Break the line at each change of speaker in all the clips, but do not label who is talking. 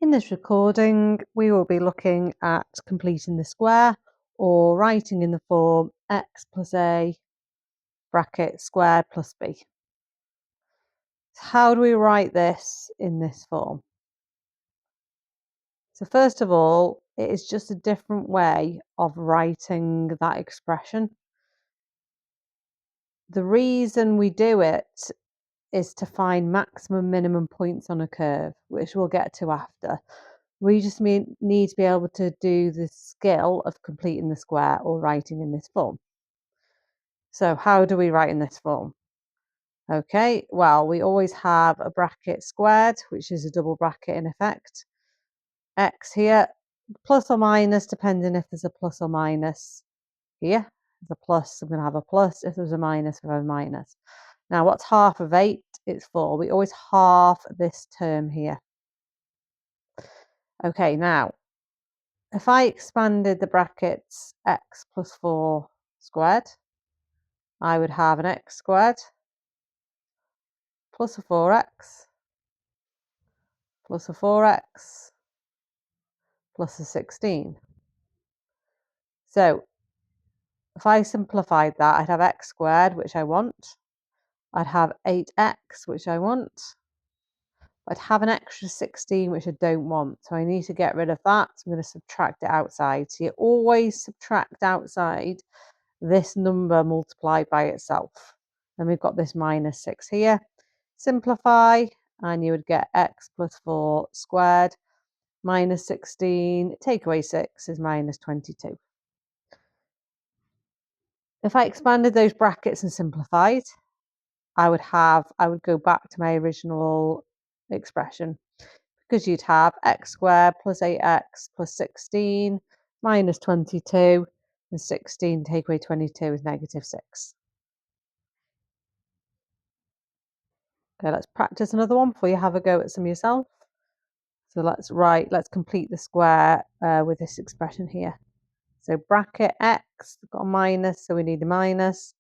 In this recording, we will be looking at completing the square or writing in the form x plus a bracket squared plus b. So how do we write this in this form? So first of all, it is just a different way of writing that expression. The reason we do it is to find maximum minimum points on a curve, which we'll get to after. We just need to be able to do the skill of completing the square or writing in this form. So how do we write in this form? Okay, well, we always have a bracket squared, which is a double bracket in effect. X here, plus or minus, depending if there's a plus or minus here. There's a plus, I'm going to have a plus. If there's a minus, we have a minus. Now, what's half of 8? It's 4. We always half this term here. Okay, now, if I expanded the brackets x plus 4 squared, I would have an x squared plus a 4x plus a 4x plus a 16. So if I simplified that, I'd have x squared, which I want. I'd have 8x, which I want. I'd have an extra 16, which I don't want. So I need to get rid of that. So I'm going to subtract it outside. So you always subtract outside this number multiplied by itself. And we've got this minus 6 here. Simplify, and you would get x plus 4 squared minus 16. Take away 6 is minus 22. If I expanded those brackets and simplified, I would go back to my original expression, because you'd have x squared plus 8x plus 16 minus 22, and 16 take away 22 is negative 6. Okay, let's practice another one before you have a go at some yourself. So let's complete the square with this expression here. So bracket x, we've got a minus, so we need a minus.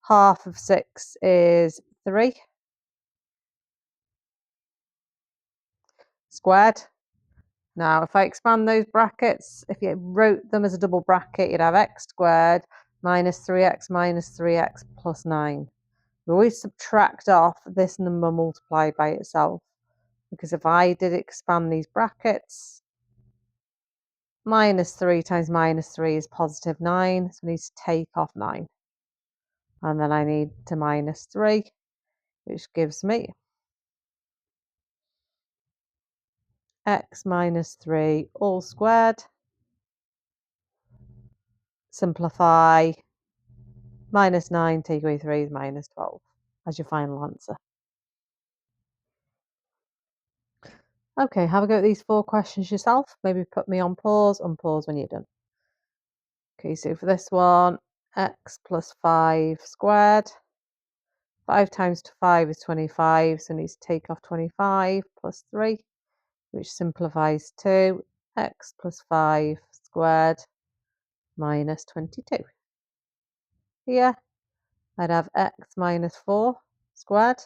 Half of 6 is 3. Squared. Now, if I expand those brackets, if you wrote them as a double bracket, you'd have x squared minus 3x plus 9. We always subtract off this number multiplied by itself, because if I did expand these brackets, minus 3 times minus 3 is positive 9, so I need to take off 9. And then I need to minus 3, which gives me x minus 3 all squared. Simplify, minus 9 take away 3 is minus 12 as your final answer. Okay, have a go at these 4 questions yourself. Maybe put me on pause, unpause when you're done. Okay, so for this one, x plus 5 squared. 5 times 5 is 25, so I need to take off 25 plus 3, which simplifies to x plus 5 squared minus 22. Here, I'd have x minus 4 squared,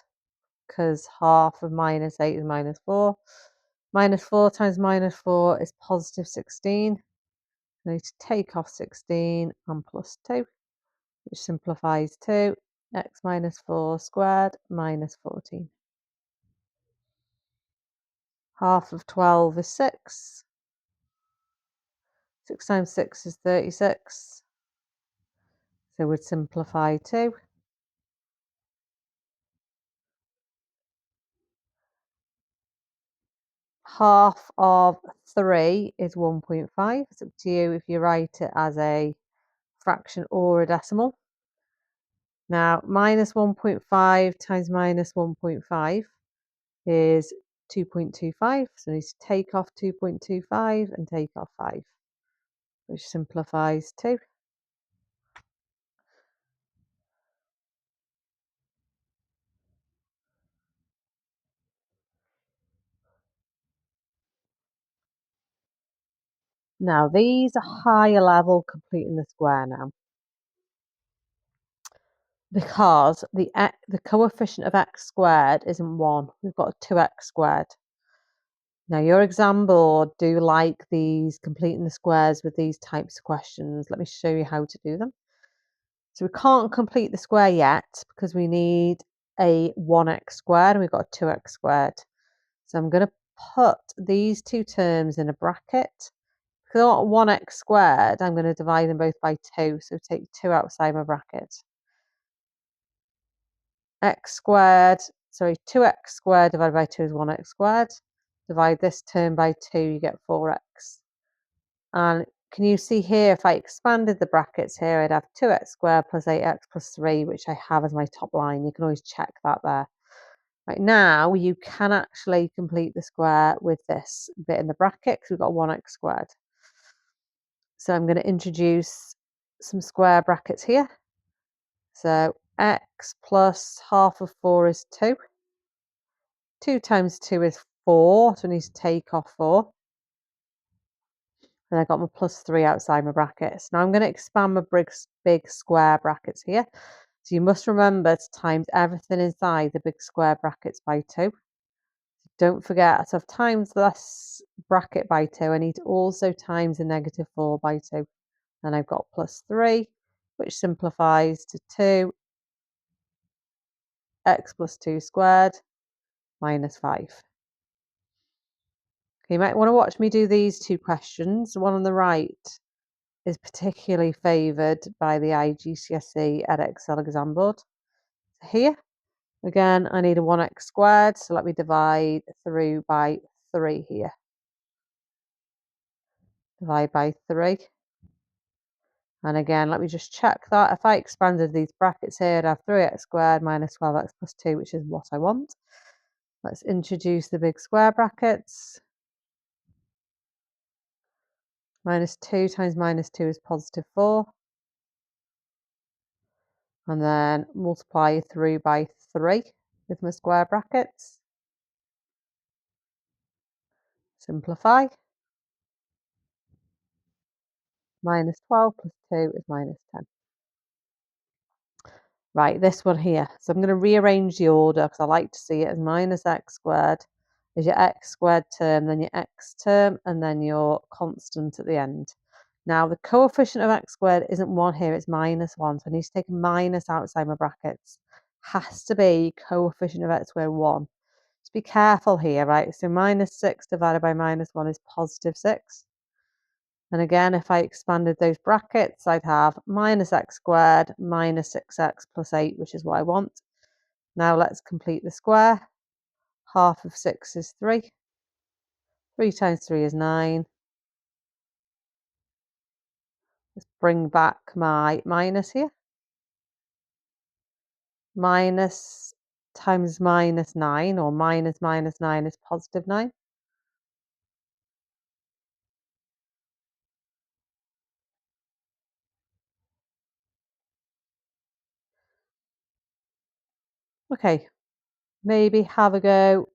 because half of minus 8 is minus 4. Minus 4 times minus 4 is positive 16. I need to take off 16 and plus 2, which simplifies to x minus 4 squared minus 14. Half of 12 is 6. 6 times 6 is 36. So we'd simplify to half of 3 is 1.5. It's up to you if you write it as a fraction or a decimal. Now, minus 1.5 times minus 1.5 is 2.25. So I need to take off 2.25 and take off 5, which simplifies to now these are higher level completing the square now, because the coefficient of x squared isn't 1. We've got a 2x squared. Now, your exam board do like these completing the squares with these types of questions. Let me show you how to do them. So we can't complete the square yet because we need a 1x squared and we've got a 2x squared. So I'm going to put these two terms in a bracket. Because I want 1x squared, I'm going to divide them both by 2. So take 2 outside my bracket. X squared, sorry, 2x squared divided by 2 is 1x squared. Divide this term by 2, you get 4x. And can you see here, if I expanded the brackets here, I'd have 2x squared plus 8x plus 3, which I have as my top line. You can always check that there. Right now, you can actually complete the square with this bit in the bracket because we've got 1x squared. So I'm going to introduce some square brackets here. So x plus half of 4 is 2. 2 times 2 is 4, so I need to take off 4. And I got my plus 3 outside my brackets. Now I'm going to expand my big square brackets here. So you must remember to times everything inside the big square brackets by 2. Don't forget, so I've times this bracket by 2, I need to also times the negative 4 by 2. Then I've got plus 3, which simplifies to 2 x plus 2 squared minus 5. You might want to watch me do these two questions. The one on the right is particularly favoured by the IGCSE Edexcel exam board. So here, again, I need a 1x squared, so let me divide through by 3 here. Divide by 3. And again, let me just check that. If I expanded these brackets here, I'd have 3x squared minus 12x plus 2, which is what I want. Let's introduce the big square brackets. Minus 2 times minus 2 is positive 4. And then multiply through by 3 with my square brackets. Simplify. Minus 12 plus 2 is minus 10. Right, this one here. So I'm going to rearrange the order because I like to see it as minus x squared is your x squared term, then your x term, and then your constant at the end. Now, the coefficient of x squared isn't 1 here, it's minus 1. So I need to take a minus outside my brackets. Has to be coefficient of x squared 1. Just be careful here, right? So minus 6 divided by minus 1 is positive 6. And again, if I expanded those brackets, I'd have minus x squared minus 6x plus 8, which is what I want. Now let's complete the square. Half of 6 is 3. 3 times 3 is 9. Let's bring back my minus here. Minus times minus 9, or minus minus 9 is positive 9. Okay, maybe have a go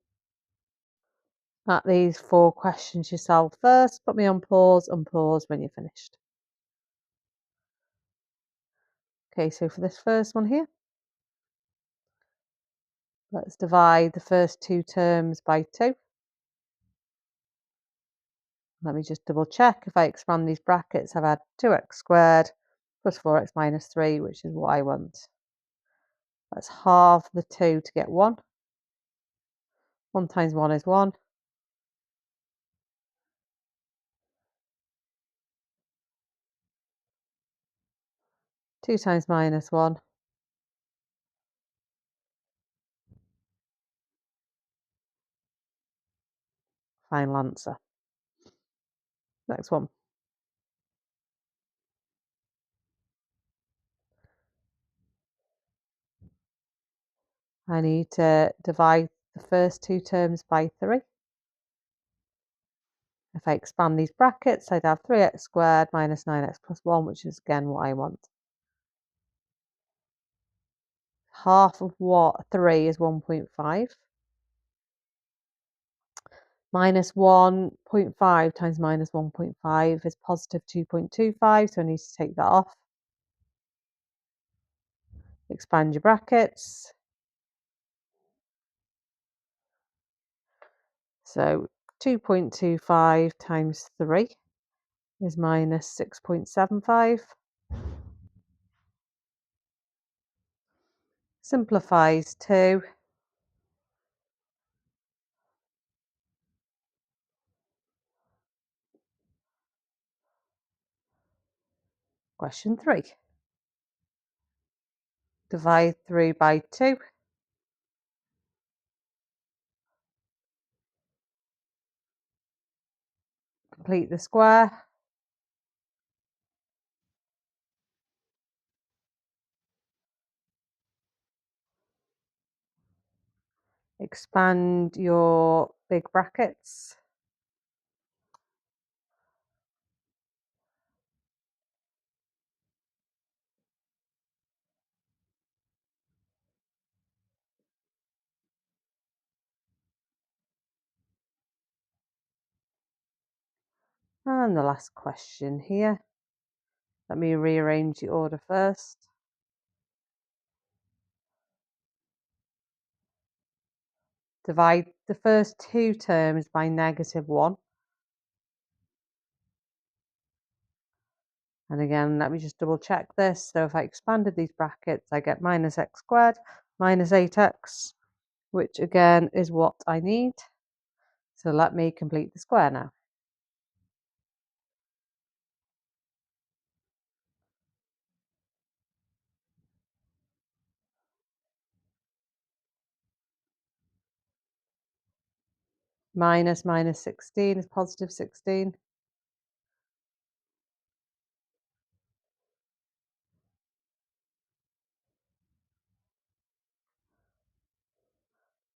at these 4 questions yourself first. Put me on pause, unpause when you're finished. Okay, so for this first one here, let's divide the first 2 terms by 2. Let me just double check. If I expand these brackets, I've had 2x squared plus 4x minus 3, which is what I want. Let's halve the 2 to get 1. 1 times 1 is 1. 2 times minus 1. Final answer. Next one. I need to divide the first 2 terms by 3. If I expand these brackets, I'd have 3x squared minus 9x plus 1, which is again what I want. Half of what 3 is 1.5. Minus 1.5 times minus 1.5 is positive 2.25, so I need to take that off. Expand your brackets. So 2.25 times 3 is minus 6.75. Simplifies to question 3. Divide 3 by 2. Complete the square. Expand your big brackets. And the last question here. Let me rearrange the order first. Divide the first two terms by -1. And again, let me just double check this. So if I expanded these brackets, I get minus x squared minus 8x, which again is what I need. So let me complete the square now. Minus 16 is positive 16.